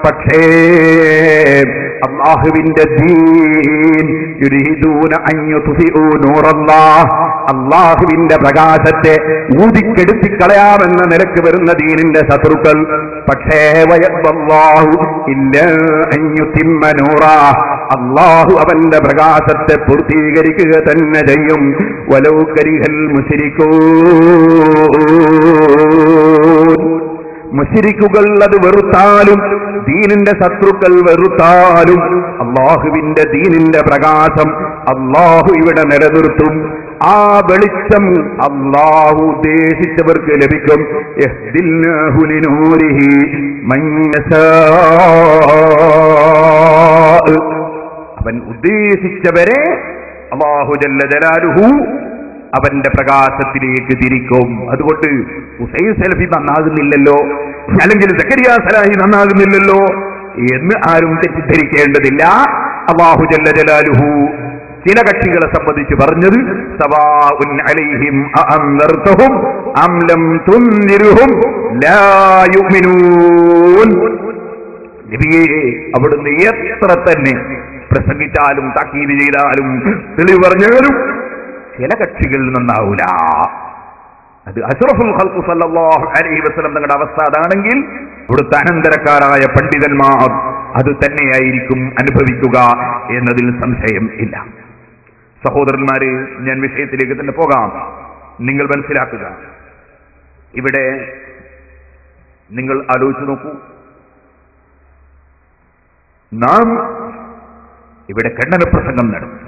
പക്ഷേ അല്ലാഹുവിന്റെ ദീൻ യുരീദൂന അൻ യുത്ഫിഉ നൂറല്ലാഹ്, അല്ലാഹുവിന്റെ പ്രകാശത്തെ ഊതിക്കെടുത്തി കളയാമെന്ന നിലക്ക് വരുന്ന ദീനിന്റെ ശത്രുക്കൾ. പക്ഷേ വയബ്ബല്ലാഹു ഇല്ലാ അൻ യുതിമ്മ നൂറഹ്, അല്ലാഹു അവന്റെ പ്രകാശത്തെ പൂർത്തീകരിക്കുക തന്നെ ചെയ്യും. വലൗ കരിഹൽ മുശ്രികൂൻ, മുശ്രിക്കുകൾ അത് വെറുത്താലും ദീനിന്റെ ശത്രുക്കൾ വെറുത്താലും അല്ലാഹുവിന്റെ ദീനിന്റെ പ്രകാശം അല്ലാഹു ഇവിടെ നിലനിർത്തും. ആ വെളിച്ചം അല്ലാഹു ഉദ്ദേശിച്ചവർക്ക് ലഭിക്കും. യഹ്ദില്ലാഹു ലിനൂരിഹി മൻ യശാ, അവൻ ഉദ്ദേശിച്ചവരെ അല്ലാഹു ജല്ല ജലാലുഹു അവന്റെ പ്രകാശത്തിലേക്ക് തിരിക്കും. അതുകൊണ്ട് ഹുസൈൻ സലഫി നന്നാകുന്നില്ലല്ലോ, അല്ലെങ്കിൽ സക്കരിയ സലാഹി നന്നാകുന്നില്ലല്ലോ എന്ന് ആരും തെറ്റിദ്ധരിക്കേണ്ടതില്ല. അല്ലാഹു ജല്ല ജലാലുഹു ചില കക്ഷികളെ സംബന്ധിച്ച് പറഞ്ഞത് സവാഉൻ അലൈഹിം അഅൻദർതഹും അം ലം തുൻദിർഹും ലാ യുഅ്മിനൂൻ. നബിയേ, അവിടുന്ന് എത്ര തന്നെ പ്രസംഗിച്ചാലും താക്കീത് ചെയ്താലും തെളിവ് പറഞ്ഞാലും ചില കക്ഷികൾ നന്നാവൂല. അത് അഷ്റഫുൽ ഖൽഖ് സല്ലല്ലാഹു അലൈഹി വസല്ലം തങ്ങളുടെ അവസ്ഥ അതാണെങ്കിൽ ഇവിടുത്തെ അനന്തരക്കാരായ പണ്ഡിതന്മാർ അത് തന്നെയായിരിക്കും അനുഭവിക്കുക എന്നതിൽ സംശയം ഇല്ല. സഹോദരന്മാരെ, ഞാൻ വിഷയത്തിലേക്ക് തന്നെ പോകാം. നിങ്ങൾ മനസ്സിലാക്കുക, ഇവിടെ നിങ്ങൾ ആലോചിച്ചു നോക്കൂ, നാം ഇവിടെ ഖണ്ഡന പ്രസംഗം നടത്തും.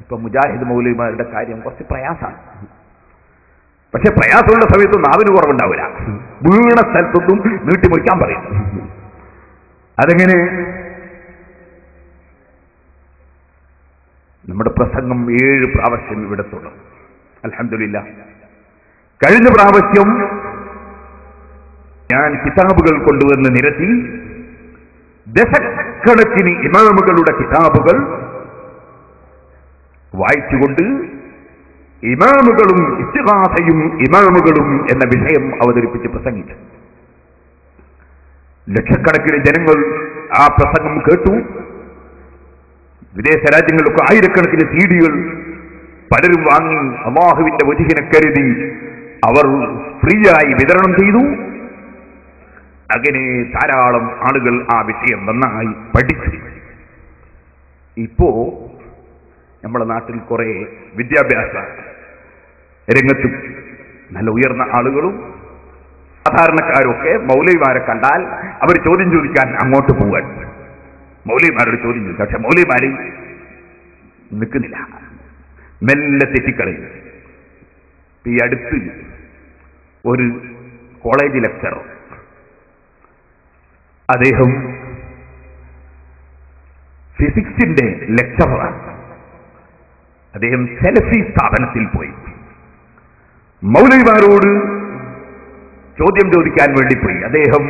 ഇപ്പൊ മുജാഹിദ് മൗലവിമാരുടെ കാര്യം കുറച്ച് പ്രയാസമാണ്. പക്ഷെ പ്രയാസമുള്ള സമയത്ത് നാവിന് കുറവുണ്ടാവില്ല. വീണ സ്ഥലത്തൊന്നും നീട്ടിമുറിക്കാൻ പറയും. അതെങ്ങനെ? നമ്മുടെ പ്രസംഗം 7 പ്രാവശ്യം ഇവിടെ തുടങ്ങും. അൽഹംദുലില്ലാഹ്. കഴിഞ്ഞ പ്രാവശ്യം ഞാൻ കിതാബുകൾ കൊണ്ടുവന്ന് നിരത്തി ദശക്കണക്കിന് ഇമാമുകളുടെ കിതാബുകൾ വായിച്ചുകൊണ്ട് ഇമാമുകളും ഇസ്തിഗാസയും ഇമാമുകളും എന്ന വിഷയം അവതരിപ്പിച്ച് പ്രസംഗിച്ചു. ലക്ഷക്കണക്കിന് ജനങ്ങൾ ആ പ്രസംഗം കേട്ടു. വിദേശ രാജ്യങ്ങളിലൊക്കെ ആയിരക്കണക്കിന് സീഡികൾ പലരും വാങ്ങി അല്ലാഹുവിന്റെ വജ്ഹിനെ കരുതി അവർ ഫ്രീയായി വിതരണം ചെയ്തു. അങ്ങനെ ധാരാളം ആളുകൾ ആ വിഷയം നന്നായി പഠിച്ചു. ഇപ്പോ നമ്മുടെ നാട്ടിൽ കുറെ വിദ്യാഭ്യാസ രംഗത്തും നല്ല ഉയർന്ന ആളുകളും സാധാരണക്കാരൊക്കെ മൗലവിമാരെ കണ്ടാൽ അവർ ചോദ്യം ചോദിക്കാൻ അങ്ങോട്ട് പോവാൻ, മൗലവിമാരോട് ചോദ്യം ചോദിക്കും. പക്ഷെ മൗലവിമാര് നിൽക്കുന്നില്ല, മെല്ലെ തെറ്റിക്കളയും. ഈ അടുത്ത് ഒരു കോളേജ് ലെക്ചറർ, അദ്ദേഹം ഫിസിക്സിന്റെ ലെക്ചറാണ്. അദ്ദേഹം സെലഫി സ്ഥാപനത്തിൽ പോയി മൗലവിമാരോട് ചോദ്യം ചോദിക്കാൻ വേണ്ടി പോയി. അദ്ദേഹം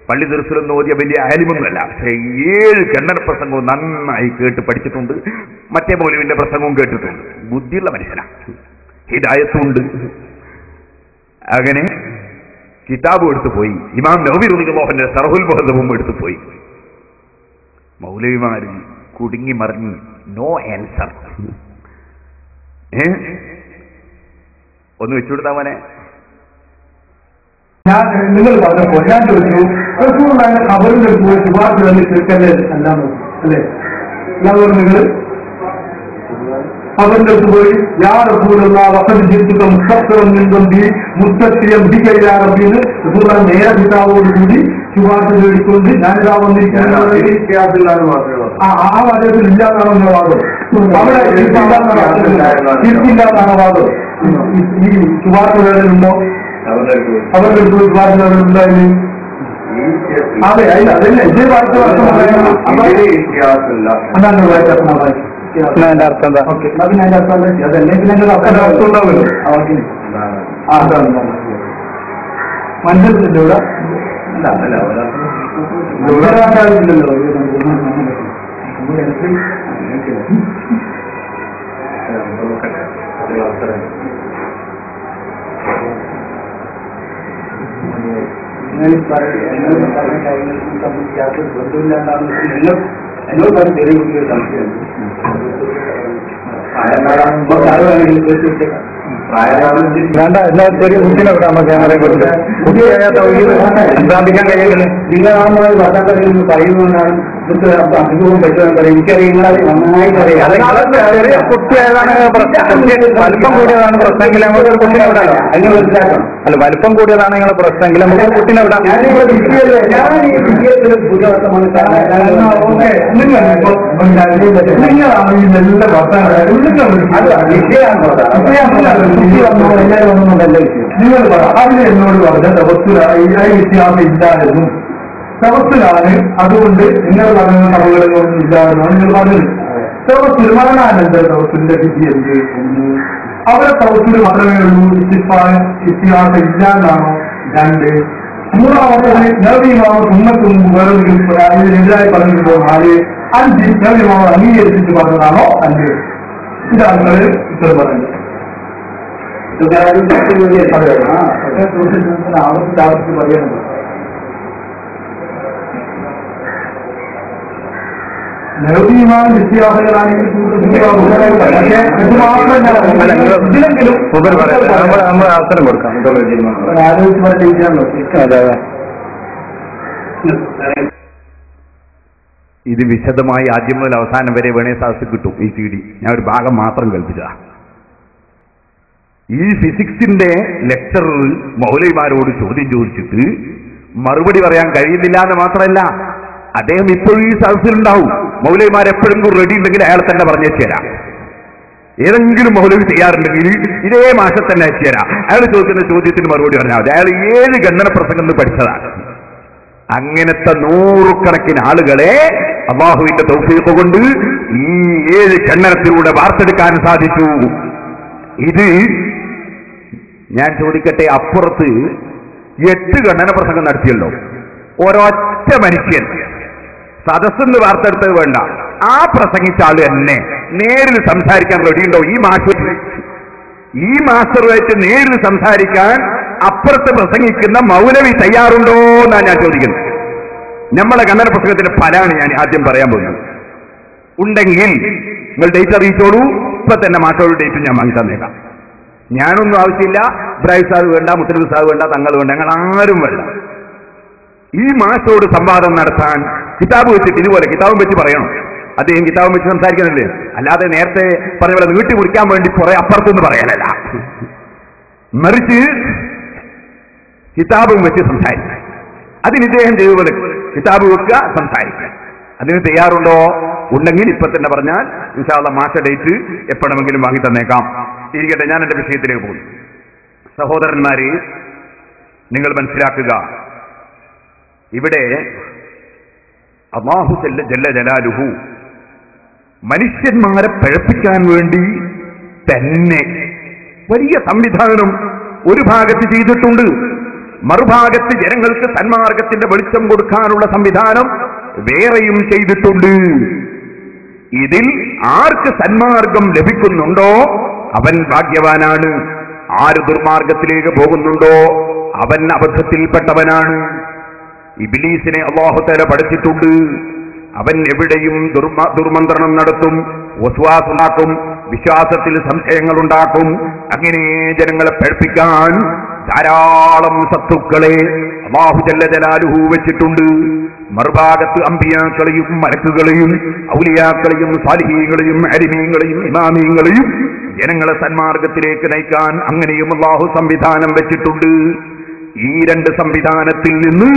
പള്ളി ദർസിലൊന്നും ഓതിയ വലിയ ആലിമൊന്നുമല്ല, പക്ഷേ 7 ഖണ്ഡന പ്രസംഗവും നന്നായി കേട്ട് പഠിച്ചിട്ടുണ്ട്. മറ്റേ മൗലവിന്റെ പ്രസംഗവും കേട്ടിട്ടുണ്ട്. ബുദ്ധിയുള്ള മനുഷ്യനാണ്, ഹിദായത്തുണ്ട്. അങ്ങനെ കിതാബും എടുത്തു പോയി. ഇമാം നവവി റളിയല്ലാഹുവിന്റെ ശർഹുൽ മുഹദ്ദബും എടുത്തു പോയി. മൗലവിമാര് കുടുങ്ങി മറിഞ്ഞ് നോ ആൻസർ. ഒന്ന് വെച്ചുകൊടുത്താ മോനെ. നിങ്ങൾ പറഞ്ഞപ്പോ ഞാൻ ചോദിച്ചു, അവരുടെ ശുപാർശ തീർക്കല്ലേ അല്ലാന്ന് അല്ലേ? എല്ലാവരും നിങ്ങൾ അവരുടെ അടുത്ത് പോയി യാ റസൂലുള്ള വഖദ് ജിത്തുക മുസ്തഖിറൻ മിൻ ദംബി മുസ്തഖിറൻ ബിക യാ റബ്ബിന് റസൂലുള്ള നേരെ പിതാവോട് കൂടി ശുപാർശ തേടിക്കൊണ്ട് ഞാനിതാ വന്നിരിക്കുന്നത്. ആ വാദത്തിൽ ഇല്ലാതാണെന്ന വാദം, അവിടെ തിരിച്ചില്ലാതാണ് വാദം. ഈ ശുപാർശ വേദനുണ്ടോ? അവരുടെ അടുത്ത് ശുപാർശ വേദനുണ്ടായിരുന്നു. അതെ, അല്ല അതല്ലേ ഇതേ വായിച്ച അതാണ് വായിച്ച അതിന്റെ അർത്ഥം എന്താ? ഓക്കെ, അതിന്റെ അർത്ഥം അതല്ലെങ്കിൽ അർത്ഥം ഉണ്ടാവുമല്ലോ. മനസ്സിലില്ല ഇവിടെ ഇയാൾക്ക് ബന്ധമില്ലാണ്ടാന്ന് നിങ്ങൾ എന്നോട് പറഞ്ഞ് ചെറിയ കുട്ടികൾ സംശയമുണ്ട്. വേണ്ട എന്നാ ചെറിയ കുട്ടീനെ വിടാം ക്യാമറയെ കൊണ്ട് പ്രാപിക്കാൻ കഴിയുന്നില്ല. നിങ്ങളാണ് ഭർത്താക്കളിൽ നിന്ന് പറയുന്നതുകൊണ്ടാണ് അഭിമുഖം പറ്റുമെന്ന് പറയും. എനിക്കറിയാം, നന്നായിട്ട് അറിയാം. കുട്ടി ഏതാണ് വലിപ്പം കൂടിയതാണ് പ്രശ്നമെങ്കിൽ നമുക്ക് ഒരു കുട്ടീനെ വിടാലോ. അതിന് മനസ്സിലാക്കണം. അല്ല, വലിപ്പം കൂടിയതാണ് നിങ്ങളെ പ്രശ്നമെങ്കിൽ നമുക്ക് ഒരു കുട്ടീനെ വിടാം. ഞാൻ ഈ വിജയത്തിൽ പുതിയവർത്തമാണ്. നിങ്ങളാണ് ഈ നല്ല ഭർത്താക്കളെ നിങ്ങൾ അതിന് എന്നോട് പറഞ്ഞ തപസ്സിലായി വ്യത്യാസം ഇല്ലായിരുന്നു. തപസ്സിലാണ്, അതുകൊണ്ട് നിങ്ങൾ പറയുന്ന കഥകളൊന്നും ഇല്ലാതെന്നാണ് നിങ്ങൾ പറഞ്ഞത്. തപസ്സിൽ മരണാനന്തര തപസ്സിന്റെ വിധി എന്ത്? അവരെ തപസ്സിൽ മാത്രമേ ഉള്ളൂ വ്യത്യാസം ഇല്ലാന്നാണോ? 2. മൂന്നാമത്തത് നബിമാവ് ഉമ്മത്തും വേറെ ഇതിനെതിരായി പറഞ്ഞിട്ടുണ്ടോ? 4. 5 നബിമാവ് അംഗീകരിച്ചിട്ട് പറഞ്ഞതാണോ? 5. ഇതാണ് നിങ്ങൾ ഉത്തരം പറയുന്നത്. ആവർത്തിച്ച് പറയുന്നത് നബിമാവ് വ്യത്യാസങ്ങളാണെങ്കിൽ നമ്മൾ അവസരം കൊടുക്കാം. ആലോചിച്ച് പറഞ്ഞിരിക്കാണല്ലോ. ഇത് വിശദമായി ആദ്യം മുതൽ അവസാനം വരെ വേണേ സാധിച്ചു കിട്ടും. ഈ CD ഞാൻ ഒരു ഭാഗം മാത്രം കേൾപ്പിച്ച. ഈ ഫിസിക്സിന്റെ ലെക്ചറിൽ മൗലവിമാരോട് ചോദ്യം ചോദിച്ചിട്ട് മറുപടി പറയാൻ കഴിയുന്നില്ല എന്ന് മാത്രമല്ല, അദ്ദേഹം ഇപ്പോഴും ഈ സദസ്സിലുണ്ടാവും. മൗലവിമാർ എപ്പോഴും റെഡി ഉണ്ടെങ്കിൽ അയാൾ തന്നെ പറഞ്ഞു തരാം. ഏതെങ്കിലും മൗലവി തയ്യാറുണ്ടെങ്കിൽ ഇതേ മാസം തന്നെ അയച്ചു തരാം. അയാൾ ചോദിക്കുന്ന ചോദ്യത്തിന് മറുപടി പറഞ്ഞാൽ മതി. അയാൾ 7 ഖണ്ഡന പ്രസംഗം പഠിച്ചതാണ്. അങ്ങനത്തെ 100 ആളുകളെ അല്ലാഹുവിന്റെ തൗഫീഖ് കൊണ്ട് ഈ 7 ഖണ്ഡനത്തിലൂടെ വാർത്തെടുക്കാൻ സാധിച്ചു. ഇത് ഞാൻ ചോദിക്കട്ടെ, അപ്പുറത്ത് 8 ഖണ്ഡന പ്രസംഗം നടത്തിയല്ലോ. ഒരൊറ്റ മനുഷ്യൻ സദസ്സെന്ന് വാർത്തെടുത്തത് വേണ്ട, ആ പ്രസംഗിച്ച ആള് തന്നെ നേരിൽ സംസാരിക്കാൻ റെഡിയുണ്ടോ? ഈ മാസ്റ്ററുമായിട്ട് നേരിൽ സംസാരിക്കാൻ അപ്പുറത്ത് പ്രസംഗിക്കുന്ന മൗലവി തയ്യാറുണ്ടോ എന്നാണ് ഞാൻ ചോദിക്കുന്നത്. നമ്മളെ ഖണ്ഡന പുസ്തകത്തിന്റെ ഫലമാണ് ഞാൻ ആദ്യം പറയാൻ പോകുന്നത്. ഉണ്ടെങ്കിൽ നിങ്ങൾ ഡേറ്റ് അറിയിച്ചോളൂ. ഇപ്പൊ തന്നെ മാറ്റോട് ഡേറ്റ് ഞാൻ വാങ്ങി തന്നേക്കാം. ഞാനൊന്നും ആവശ്യമില്ല. ഇബ്രാഹിം സാഹ് വേണ്ട, മുത്തലിബ് സാഹ് വേണ്ട, തങ്ങൾ വേണ്ട, ഞങ്ങൾ ആരും വേണ്ട. ഈ മാഷോട് സംവാദം നടത്താൻ കിതാബ് വെച്ചിട്ട് ഇതുപോലെ കിതാബും വെച്ച് പറയണം. അദ്ദേഹം കിതാബും വെച്ച് സംസാരിക്കുന്നില്ലേ, അല്ലാതെ നേരത്തെ പറഞ്ഞ പോലെ നീട്ടി മുറിക്കാൻ വേണ്ടി കുറെ അപ്പുറത്തൊന്നും പറയാനല്ല, മറിച്ച് കിതാബും വെച്ച് സംസാരിക്കുക. അതിന് ഇദ്ദേഹം ചെയ്തുപോലെ കിതാബ് വെക്കുക, സംസാരിക്കുക. അതിന് തയ്യാറുണ്ടോ? ഉണ്ടെങ്കിൽ ഇപ്പൊ തന്നെ പറഞ്ഞാൽ ഇൻഷാ അല്ലാഹ് മാസ ഡേറ്റ് എപ്പോഴെങ്കിലും വാങ്ങി തന്നേക്കാം. ഇരിക്കട്ടെ, ഞാൻ എന്റെ വിഷയത്തിലേക്ക് പോകുന്നു. സഹോദരന്മാരെ, നിങ്ങൾ മനസ്സിലാക്കുക, ഇവിടെ അല്ലാഹു ജല്ല ജലാലുഹു മനുഷ്യന്മാരെ പഴപ്പിക്കാൻ വേണ്ടി തന്നെ വലിയ സംവിധാനം ഒരു ഭാഗത്ത് ചെയ്തിട്ടുണ്ട്. മറുഭാഗത്ത് ജനങ്ങൾക്ക് സന്മാർഗത്തിന്റെ വെളിച്ചം കൊടുക്കാനുള്ള സംവിധാനം വേറെയും ചെയ്തിട്ടുണ്ട്. ഇതിൽ ആർക്ക് സന്മാർഗം ലഭിക്കുന്നുണ്ടോ അവൻ ഭാഗ്യവാനാണ്. ആര് ദുർമാർഗത്തിലേക്ക് പോകുന്നുണ്ടോ അവൻ അബദ്ധത്തിൽപ്പെട്ടവനാണ്. ഇബ്ലീസിനെ അല്ലാഹു തആല പഠിച്ചിട്ടുണ്ട്. അവൻ എവിടെയും ദുർമന്ത്രണം നടത്തും, വസ്വാസുണ്ടാക്കും, വിശ്വാസത്തിൽ സംശയങ്ങൾ ഉണ്ടാക്കും. അങ്ങനെ ജനങ്ങളെ പഴപ്പിക്കാൻ ധാരാളം ശത്രുക്കളെ അല്ലാഹു ജല്ല ജലാലുഹു വെച്ചിട്ടുണ്ട്. മറുഭാഗത്ത് അമ്പിയാക്കളെയും മലക്കുകളെയും ഔലിയാക്കളെയും സാലിഹീങ്ങളെയും അലിമീങ്ങളെയും ഇമാമീങ്ങളെയും ജനങ്ങളെ സന്മാർഗത്തിലേക്ക് നയിക്കാൻ അങ്ങനെയും അല്ലാഹു സംവിധാനം വെച്ചിട്ടുണ്ട്. ഈ 2 സംവിധാനത്തിൽ നിന്ന്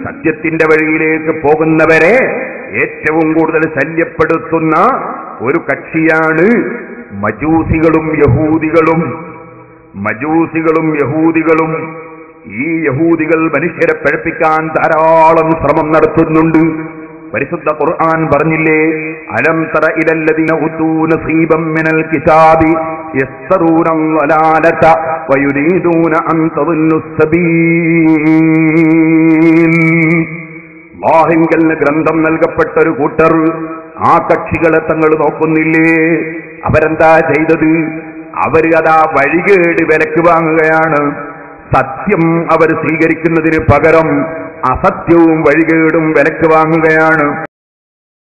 സത്യത്തിന്റെ വഴിയിലേക്ക് പോകുന്നവരെ ഏറ്റവും കൂടുതൽ ശല്യപ്പെടുത്തുന്ന ഒരു കക്ഷിയാണ് മജൂസികളും യഹൂദികളും. ഈ യഹൂദികൾ മനുഷ്യരെ പഴപ്പിക്കാൻ ധാരാളം ശ്രമം നടത്തുന്നുണ്ട്. പരിശുദ്ധ ഖുർആൻ പറഞ്ഞില്ലേ, അലം തറ ഇലല്ലദീന ഉതൂ നസീബം മിനൽ കിതാബി യസ്തറൂന വലാലത വയുരീദൂന അൻ തദുല്ലു സബീൽ. അല്ലാഹുവിൽ ഗ്രന്ഥം നൽകപ്പെട്ട ഒരു കൂട്ടർ, ആ കക്ഷികളെ തങ്ങൾ നോക്കുന്നില്ലേ? അവരെന്താ ചെയ്തത്? അതാ വഴികേട് വിലക്ക് വാങ്ങുകയാണ്. സത്യം അവർ സ്വീകരിക്കുന്നതിന് പകരം അസത്യവും വഴികേടും വിലക്ക് വാങ്ങുകയാണ്.